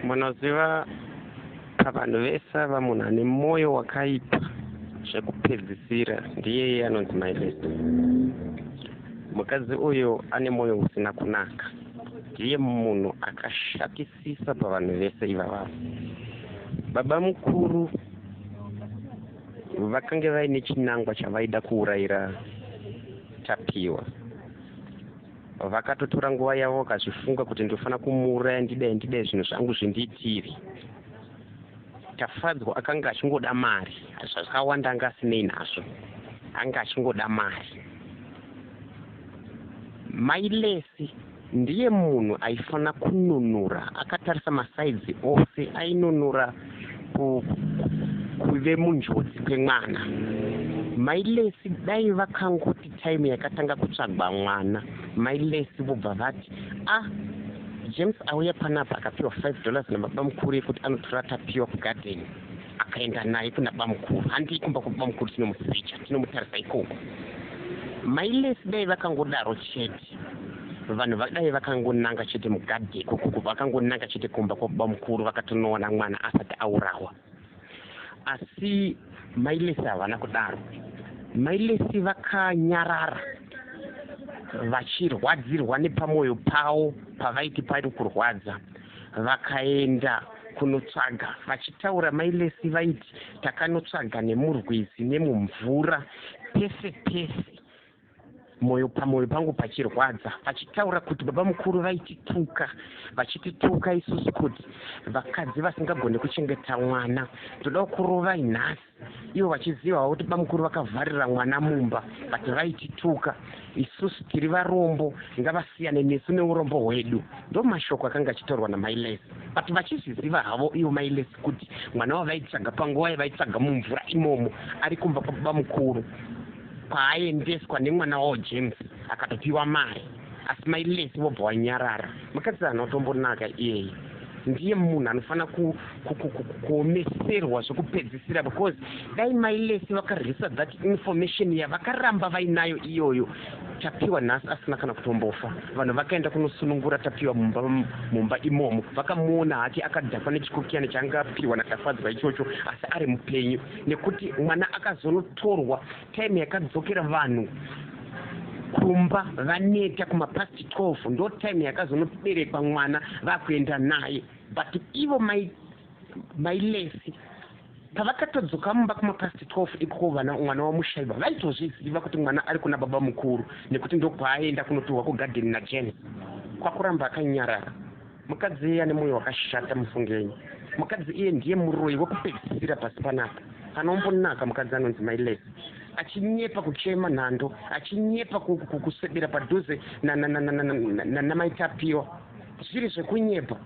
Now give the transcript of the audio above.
Munoziva pavanhu vese vamunhu ane mwoyo wakaipa zvekupedzisira ndiye anonzi Silvester. Mukadzi uyu ane mwoyo usina kunaka, ndiye munhu akashatisisa pavanhu vese ivava. Baba mukuru vakanga vaine chinangwa chavaida kuurayira Tapiwa. Vakatotora nguva yavo vakazvifunga kuti ndofana kumuuraya ndidai zvinhu zvangu zvindiitiri. Tafadzwa akanga achingoda mari, zvakawanda anga asinei nazvo, anga achingoda mari. Mailesi ndiye munhu aifana kununura, akatarisa masaidzi ose, ainunura kuve munjodzi kwemwana. Mailesi dai vakangoti time yakatanga kutsvagwa mwana, Mailesi vobva vati James auya panapa akapiwa $5 nababa mukuru yekuti anotora Tapiwa kugarden, akaenda naye kuna baba mukuru. Handi kumba kwa baba mukuru tinomusicha, tinomutarisa ikoko. Mailesi dai vakangodaro chete, vanhu vadai vakangonanga chete mugarden, vakangonanga chete kumba kwa baba mukuru vakatonoona mwana asati aurawa. Asi Mailesi havana kudaro. Mailesi vakanyarara, vachirwadzirwa nepamwoyo pavo pavaiti pari kurwadza, vakaenda kunotsvaga. Vachitaura Mailesi vaiti takanotsvaga nemurwizi nemumvura, pese pese pamwoyo pangu pachirwadza. Vachitaura kuti baba mukuru vaitituka, vachitituka isusu kuti vakadzi vasingagone kuchengeta mwana, toda kurova nhasi. Ivo vachiziva kuti baba mukuru vakavharira mwana mumba, vati vaitituka, isusu tiri varombo, ngavasiyane nesu neurombo hwedu. Ndo mashoko akanga achitaurwa naMailesi. Vati vachizviziva havo ivo Mailesi kuti mwana wavaitsvaga panguva yavaitsvaga mumvura imomo ari kumba kwa baba mukuru, kwaaendeswa nemwana wavo James akatopiwa mari. Asi Mailesi vobva wanyarara. Mukadzi anotombonaka iyeye, ndiye munhu anofana kuomeserwa zvekupedzisira, because dai Mailesi vakarisa that information yavakaramba vainayo iyoyo, Tapiwa nhasi asina kana kutombofa. Vanhu vakaenda kunosunungura Tapiwa mumba imomo, vakamuona hati akadhakwa nechikokiyana chaangapiwa natafadzwa ichocho, asi ari mupenyu, nekuti mwana akazonotorwa time yakadzokera vanhu kumba vaneta kumapasti 12, ndo time yakazonoberekwa mwana vakuenda naye. But ivo Mailesi pavakatodzoka mumba kumapasti 12 ikoko mwana wamushaiva vaitozviziva kuti mwana ari kuna baba mukuru, nekuti ndokwaaienda kunotorwa kugarden naJames. Kwakuramba akanyarara. Mukadzi iye ane mwoyo wakashata mufungenyi. Mukadzi iye ndiye muroyi wekupedzisira pasi panapa. Anombonaka mukadzi anonzi Mailesi, achinyepa kuchema nhando, achinyepa kuswedera padhuze namaitapiwa, zviri zvekunyepa.